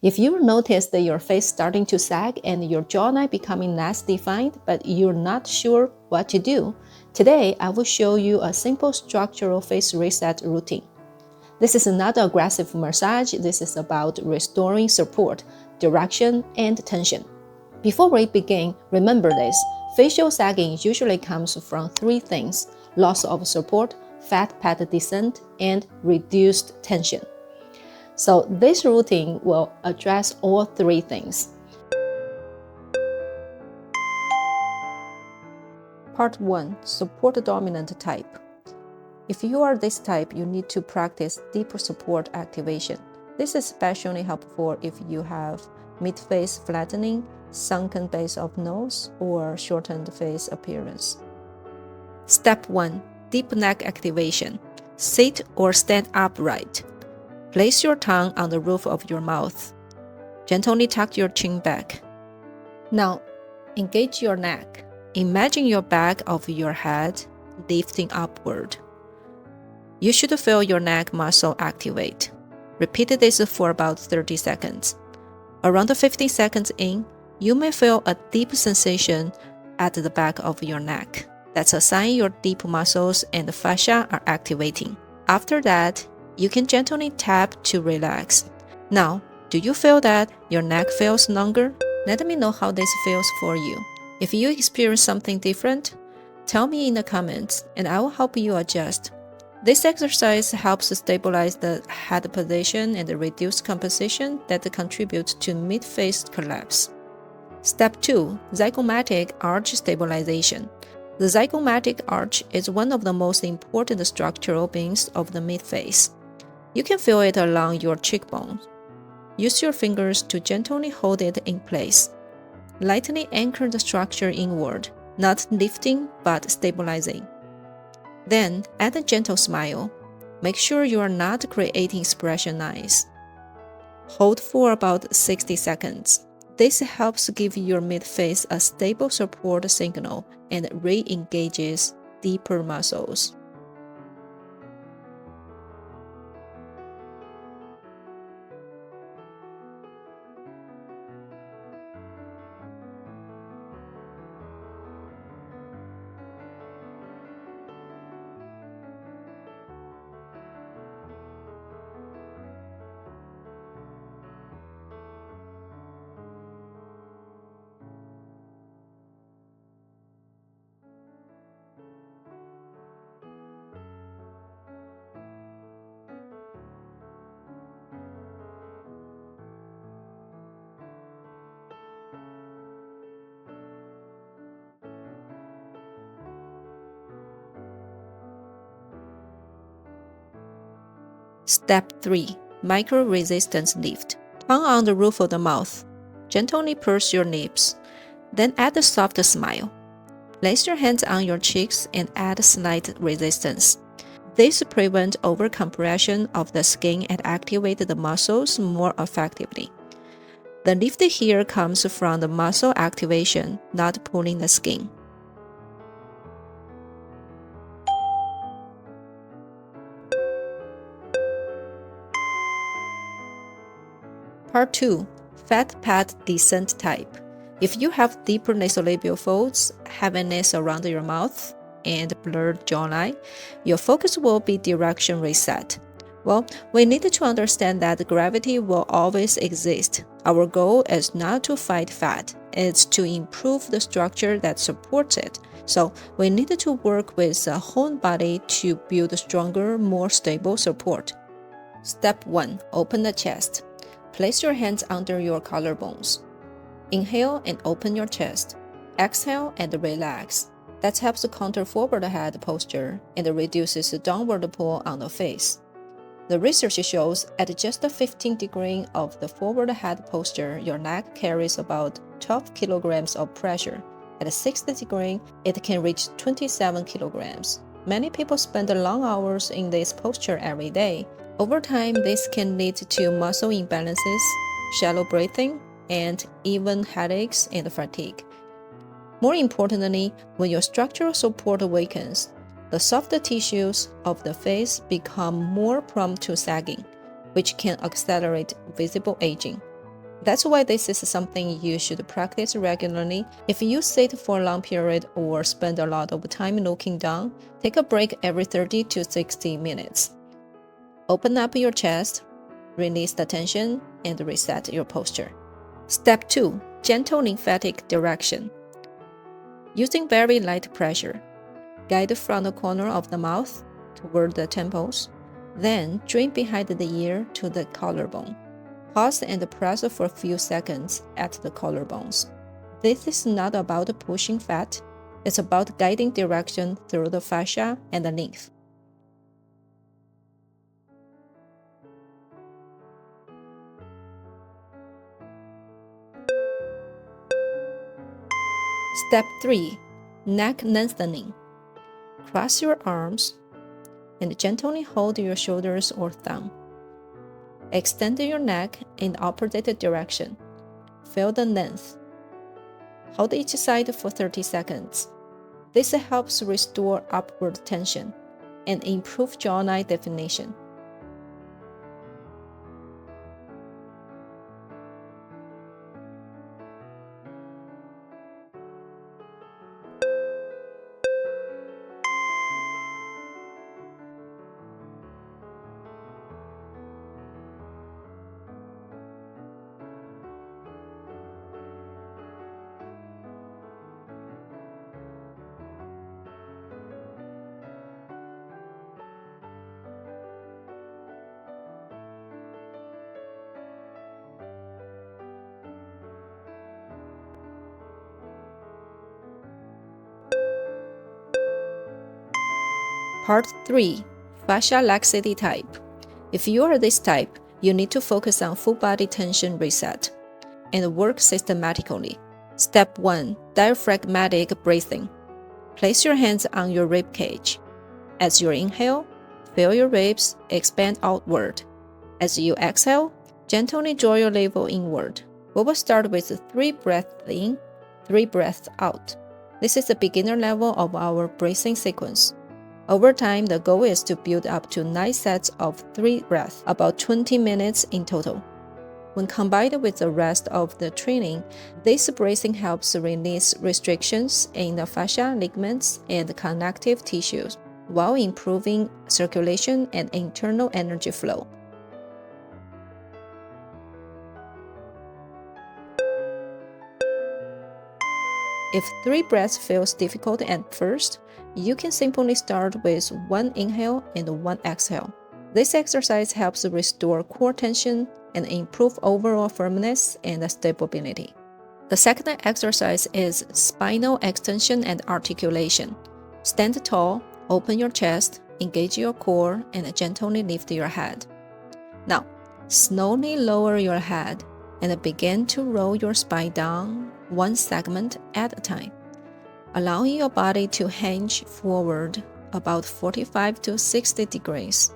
If you notice that your face starting to sag and your jawline becoming less defined, but you're not sure what to do, today I will show you a simple structural face reset routine. This is not an aggressive massage, this is about restoring support, direction, and tension. Before we begin, remember this, facial sagging usually comes from three things: loss of support, fat pad descent, and reduced tension. So this routine will address all three things. Part 1. Support dominant type. If you are this type, you need to practice deeper support activation. This is especially helpful if you have mid-face flattening, sunken base of nose, or shortened face appearance. Step 1. Deep neck activation. Sit or stand upright. Place your tongue on the roof of your mouth. Gently tuck your chin back. Now, engage your neck. Imagine your back of your head lifting upward. You should feel your neck muscle activate. Repeat this for about 30 seconds. Around 15 seconds in, you may feel a deep sensation at the back of your neck. That's a sign your deep muscles and fascia are activating. After that, you can gently tap to relax. Now, do you feel that your neck feels longer? Let me know how this feels for you. If you experience something different, tell me in the comments and I will help you adjust. This exercise helps stabilize the head position and reduce composition that contributes to mid-face collapse. Step 2. Zygomatic arch stabilization. The zygomatic arch is one of the most important structural beams of the mid-face. You can feel it along your cheekbones. Use your fingers to gently hold it in place. Lightly anchor the structure inward, not lifting but stabilizing. Then add a gentle smile. Make sure you are not creating expression eyes. Hold for about 60 seconds. This helps give your mid-face a stable support signal and re-engages deeper muscles. Step 3. Micro-resistance lift. Tongue on the roof of the mouth. Gently purse your lips. Then add a soft smile. Place your hands on your cheeks and add slight resistance. This prevents overcompression of the skin and activates the muscles more effectively. The lift here comes from the muscle activation, not pulling the skin. Part 2. Fat pad descent type. If you have deeper nasolabial folds, heaviness around your mouth, and blurred jawline, your focus will be direction reset. Well, we need to understand that gravity will always exist. Our goal is not to fight fat, it's to improve the structure that supports it. So we need to work with the whole body to build stronger, more stable support. Step 1. Open the chest. Place your hands under your collarbones. Inhale and open your chest. Exhale and relax. That helps counter forward head posture and reduces the downward pull on the face. The research shows at just 15 degrees of the forward head posture, your neck carries about 12 kilograms of pressure. At 60 degrees, it can reach 27 kilograms. Many people spend long hours in this posture every day. Over time, this can lead to muscle imbalances, shallow breathing, and even headaches and fatigue. More importantly, when your structural support weakens, the soft tissues of the face become more prone to sagging, which can accelerate visible aging. That's why this is something you should practice regularly. If you sit for a long period or spend a lot of time looking down, take a break every 30 to 60 minutes. Open up your chest, release the tension, and reset your posture. Step 2. Gentle lymphatic direction. Using very light pressure, guide from the corner of the mouth toward the temples, then drain behind the ear to the collarbone. Pause and press for a few seconds at the collarbones. This is not about pushing fat, it's about guiding direction through the fascia and the lymph. Step 3. Neck lengthening. Cross your arms and gently hold your shoulders or thumb. Extend your neck in the opposite direction. Feel the length. Hold each side for 30 seconds. This helps restore upward tension and improve jawline definition. Part 3. Fascia laxity type. If you are this type, you need to focus on full body tension reset and work systematically. Step 1. Diaphragmatic breathing. Place your hands on your rib cage. As you inhale, feel your ribs expand outward. As you exhale, gently draw your navel inward. We will start with 3 breaths in, 3 breaths out. This is the beginner level of our breathing sequence. Over time, the goal is to build up to 9 sets of 3 breaths, about 20 minutes in total. When combined with the rest of the training, this breathing helps release restrictions in the fascia, ligaments, and connective tissues, while improving circulation and internal energy flow. If 3 breaths feels difficult at first, you can simply start with 1 inhale and 1 exhale. This exercise helps restore core tension and improve overall firmness and stability. The second exercise is spinal extension and articulation. Stand tall, open your chest, engage your core, and gently lift your head. Now, slowly lower your head and begin to roll your spine down 1 segment at a time, allowing your body to hinge forward about 45 to 60 degrees.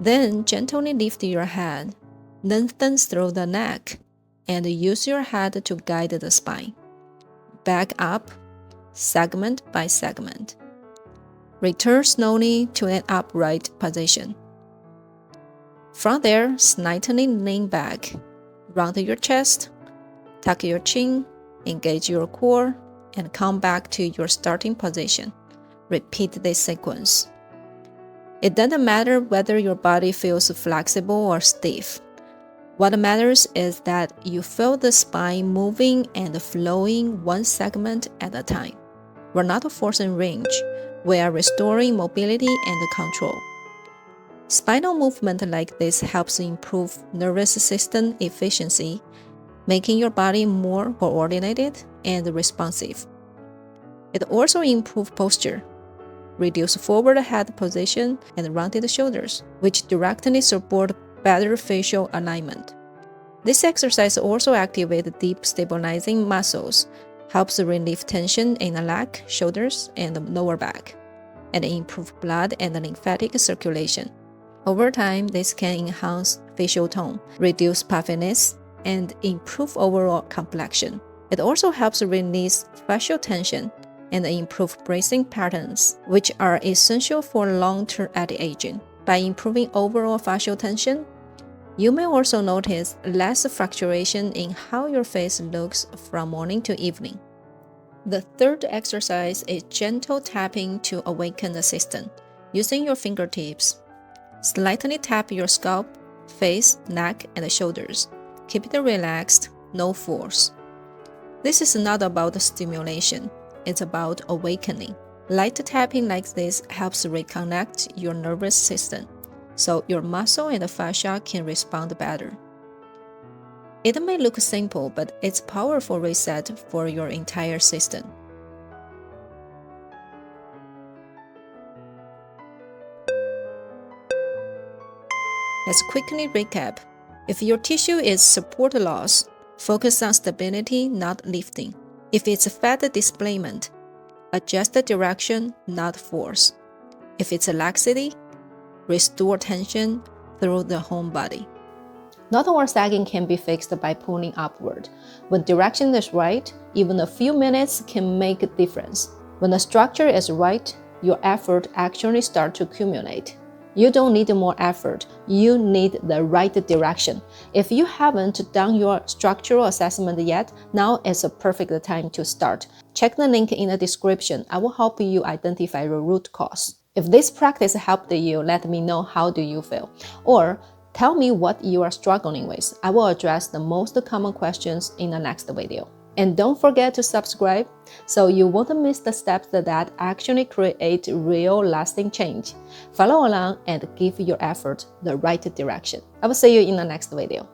Then gently lift your head, lengthen through the neck, and use your head to guide the spine. Back up, segment by segment. Return slowly to an upright position. From there, slightly lean back, round your chest, tuck your chin, engage your core, and come back to your starting position. Repeat this sequence. It doesn't matter whether your body feels flexible or stiff. What matters is that you feel the spine moving and flowing 1 segment at a time. We're not forcing range, we are restoring mobility and control. Spinal movement like this helps improve nervous system efficiency, making your body more coordinated and responsive. It also improves posture, reduce forward head position and rounded shoulders, which directly support better facial alignment. This exercise also activates deep stabilizing muscles, helps relieve tension in the neck, shoulders, and the lower back, and improve blood and lymphatic circulation. Over time, this can enhance facial tone, reduce puffiness, and improve overall complexion. It also helps release facial tension and improve breathing patterns, which are essential for long-term anti-aging. By improving overall facial tension, You may also notice less fluctuation in how your face looks from morning to evening. The third exercise is gentle tapping to awaken the system. Using your fingertips, slightly tap your scalp, face, neck, and shoulders. Keep it relaxed, no force. This is not about stimulation, it's about awakening. Light tapping like this helps reconnect your nervous system, so your muscle and fascia can respond better. It may look simple, but it's a powerful reset for your entire system. Let's quickly recap. If your tissue is support loss, focus on stability, not lifting. If it's fat displacement, adjust the direction, not force. If it's laxity, restore tension through the whole body. Not all sagging can be fixed by pulling upward. When direction is right, even a few minutes can make a difference. When the structure is right, your effort actually starts to accumulate. You don't need more effort, you need the right direction. If you haven't done your structural assessment yet, now is a perfect time to start. Check the link in the description. I will help you identify the root cause. If this practice helped you, let me know how do you feel. Or tell me what you are struggling with. I will address the most common questions in the next video. And don't forget to subscribe so you won't miss the steps that actually create real lasting change. Follow along and give your effort the right direction. I will see you in the next video.